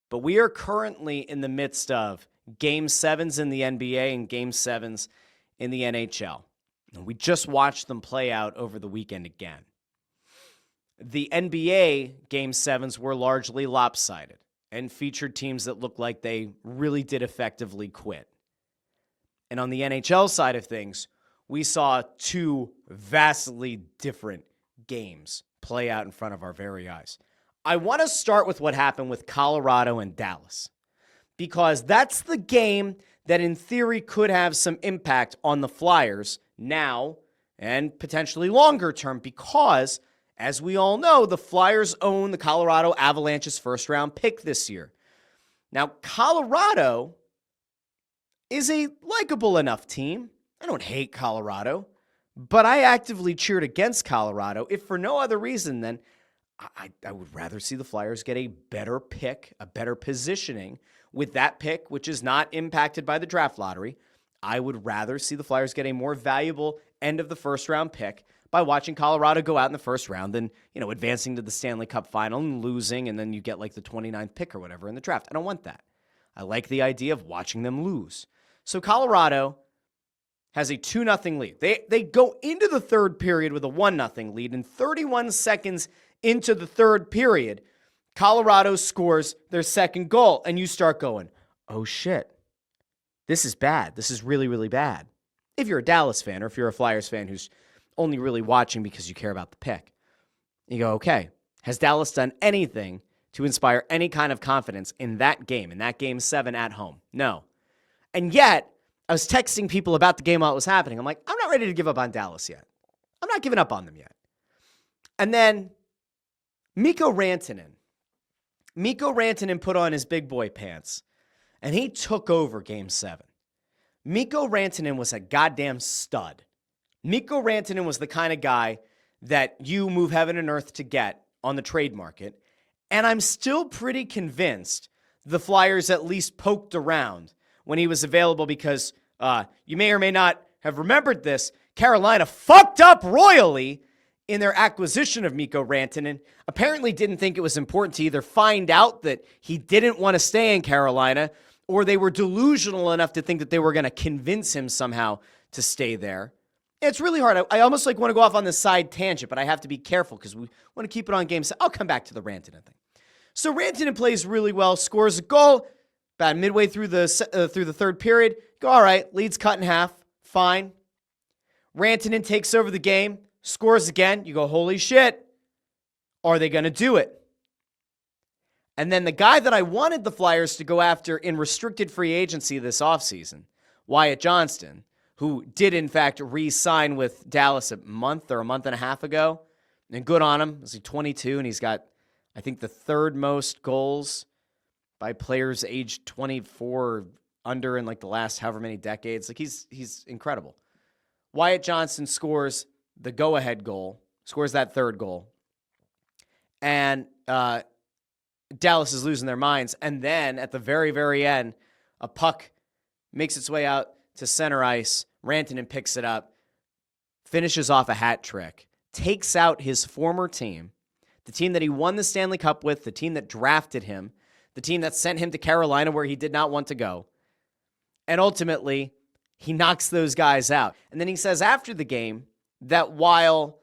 but we are currently in the midst of Game 7's in the NBA and Game 7's in the NHL. And we just watched them play out over the weekend again. The NBA Game 7's were largely lopsided and featured teams that looked like they really did effectively quit. And on the NHL side of things, we saw two vastly different games play out in front of our very eyes. I want to start with what happened with Colorado and Dallas, because that's the game that in theory could have some impact on the Flyers now and potentially longer term, because, as we all know, the Flyers own the Colorado Avalanche's first-round pick this year. Now, Colorado is a likable enough team. I don't hate Colorado, but I actively cheered against Colorado, if for no other reason than I would rather see the Flyers get a better pick, a better positioning with that pick, which is not impacted by the draft lottery. I would rather see the Flyers get a more valuable end of the first-round pick by watching Colorado go out in the first round than, advancing to the Stanley Cup final and losing, and then you get like the 29th pick or whatever in the draft. I don't want that. I like the idea of watching them lose. So Colorado has a 2-0 lead. They go into the third period with a 1-0 lead, and 31 seconds into the third period, Colorado scores their second goal, and you start going, oh shit, this is bad. This is really, really bad. If you're a Dallas fan or if you're a Flyers fan who's only really watching because you care about the pick, you go, okay, has Dallas done anything to inspire any kind of confidence in that game 7 at home? No. And yet, I was texting people about the game while it was happening. I'm like, I'm not ready to give up on Dallas yet. I'm not giving up on them yet. And then Mikko Rantanen put on his big boy pants, and he took over Game 7. Mikko Rantanen was a goddamn stud. Mikko Rantanen was the kind of guy that you move heaven and earth to get on the trade market, and I'm still pretty convinced the Flyers at least poked around when he was available, because you may or may not have remembered this, Carolina fucked up royally in their acquisition of Mikko Rantanen. Apparently didn't think it was important to either find out that he didn't want to stay in Carolina, or they were delusional enough to think that they were going to convince him somehow to stay there. It's really hard. I almost want to go off on this side tangent, but I have to be careful because we want to keep it on game. So I'll come back to the Rantanen thing. So Rantanen plays really well, scores a goal about midway through the third period. Go, all right, lead's cut in half, fine. Rantanen takes over the game, scores again. You go, holy shit, are they going to do it? And then the guy that I wanted the Flyers to go after in restricted free agency this offseason, Wyatt Johnston, who did in fact re-sign with Dallas a month and a half ago, and good on him. He's 22, and he's got, I think, the third most goals by players aged 24 or under in like the last however many decades. Like he's incredible. Wyatt Johnston scores the go-ahead goal, scores that third goal, and Dallas is losing their minds. And then at the very, very end, a puck makes its way out to center ice. Rantanen picks it up, finishes off a hat trick, takes out his former team, the team that he won the Stanley Cup with, the team that drafted him, the team that sent him to Carolina where he did not want to go. And ultimately, he knocks those guys out. And then he says after the game that while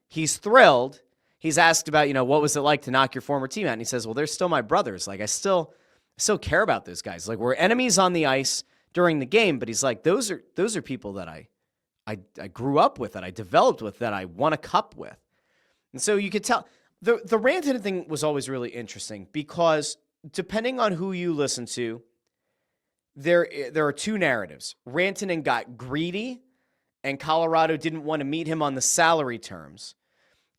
he's thrilled, he's asked about, what was it like to knock your former team out? And he says, well, they're still my brothers. Like, I still care about those guys. Like, we're enemies on the ice during the game, but he's like, those are people that I grew up with, that I developed with, that I won a cup with. And so you could tell the Rantanen thing was always really interesting, because depending on who you listen to, there are two narratives. Rantanen got greedy, and Colorado didn't want to meet him on the salary terms.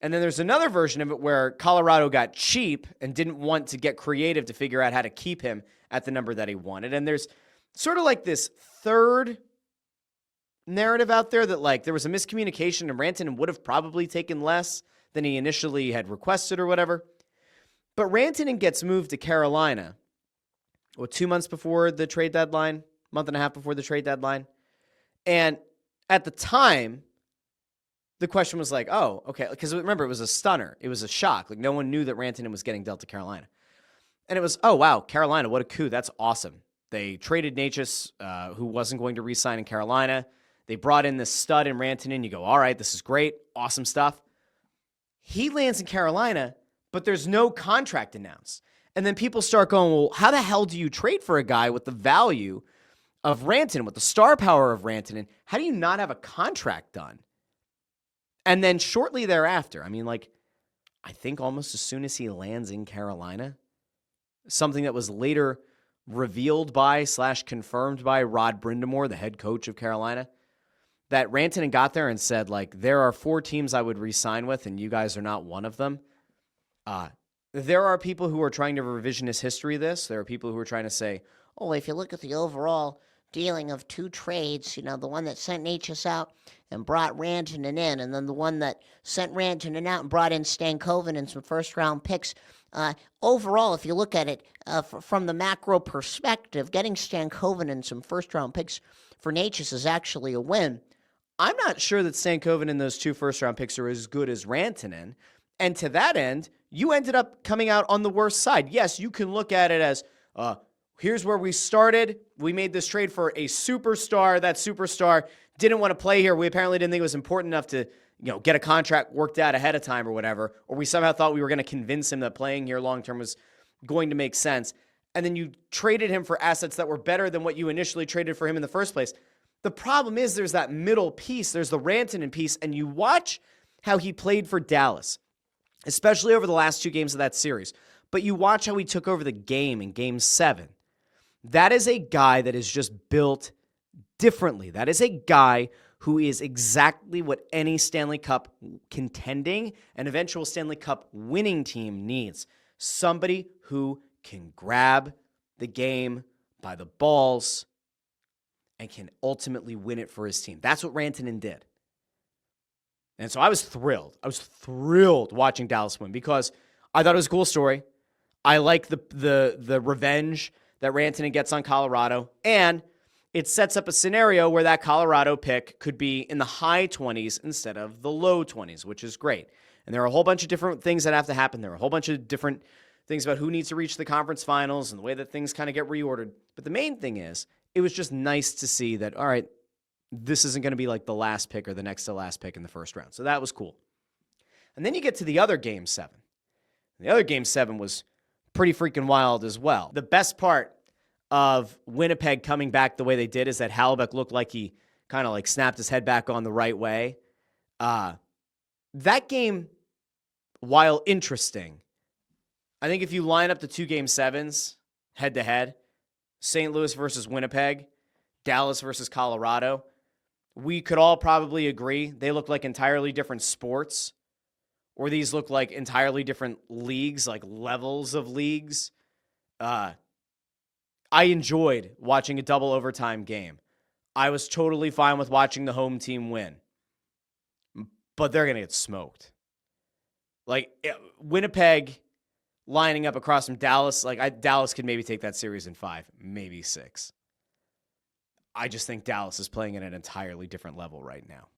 And then there's another version of it where Colorado got cheap and didn't want to get creative to figure out how to keep him at the number that he wanted. And there's sort of like this third narrative out there that like there was a miscommunication and Rantanen would have probably taken less than he initially had requested or whatever. But Rantanen gets moved to Carolina, 2 months before the trade deadline, month and a half before the trade deadline. And at the time, the question was like, oh, okay. Because remember, it was a stunner. It was a shock. Like, no one knew that Rantanen was getting dealt to Carolina. And it was, oh, wow, Carolina, what a coup. That's awesome. They traded Natchez, who wasn't going to re-sign in Carolina. They brought in this stud in Rantanen. You go, all right, this is great. Awesome stuff. He lands in Carolina, but there's no contract announced. And then people start going, well, how the hell do you trade for a guy with the value of Rantanen, with the star power of Rantanen? How do you not have a contract done? And then shortly thereafter, I think almost as soon as he lands in Carolina, something that was later revealed by / confirmed by Rod Brindamore, the head coach of Carolina, that Rantanen got there and said, there are 4 teams I would re-sign with, and you guys are not one of them. There are people who are trying to revisionist history this. There are people who are trying to say, oh, if you look at the overall dealing of 2 trades, the one that sent Natchez out and brought Rantanen in, and then the one that sent Rantanen out and brought in Stankoven and some first-round picks. Overall, if you look at it from the macro perspective, getting Stankoven and some first-round picks for Natchez is actually a win. I'm not sure that Stankoven and those 2 first-round picks are as good as Rantanen. And to that end, you ended up coming out on the worst side. Yes, you can look at it as, here's where we started. We made this trade for a superstar. That superstar didn't want to play here. We apparently didn't think it was important enough to, get a contract worked out ahead of time or whatever. Or we somehow thought we were going to convince him that playing here long-term was going to make sense. And then you traded him for assets that were better than what you initially traded for him in the first place. The problem is there's that middle piece. There's the Rantanen piece. And you watch how he played for Dallas, especially over the last 2 games of that series. But you watch how he took over the game in Game 7. That is a guy that is just built differently. That is a guy who is exactly what any Stanley Cup contending and eventual Stanley Cup winning team needs. Somebody who can grab the game by the balls and can ultimately win it for his team. That's what Rantanen did. And so I was thrilled. I was thrilled watching Dallas win because I thought it was a cool story. I like the revenge that Rantanen gets on Colorado, and it sets up a scenario where that Colorado pick could be in the high 20s instead of the low 20s, which is great. And there are a whole bunch of different things that have to happen. There are a whole bunch of different things about who needs to reach the conference finals and the way that things kind of get reordered. But the main thing is, it was just nice to see that, all right, this isn't going to be like the last pick or the next to last pick in the first round. So that was cool. And then you get to the other Game 7. The other Game 7 was pretty freaking wild as well. The best part of Winnipeg coming back the way they did is that Hallebeck looked like he kind of snapped his head back on the right way. That game, while interesting, I think if you line up the 2 Game 7s head-to-head, St. Louis versus Winnipeg, Dallas versus Colorado, we could all probably agree they look like entirely different sports, or these look like entirely different leagues, like levels of leagues. I enjoyed watching a double overtime game. I was totally fine with watching the home team win. But they're going to get smoked. Winnipeg lining up across from Dallas, Dallas could maybe take that series in 5, maybe 6. I just think Dallas is playing at an entirely different level right now.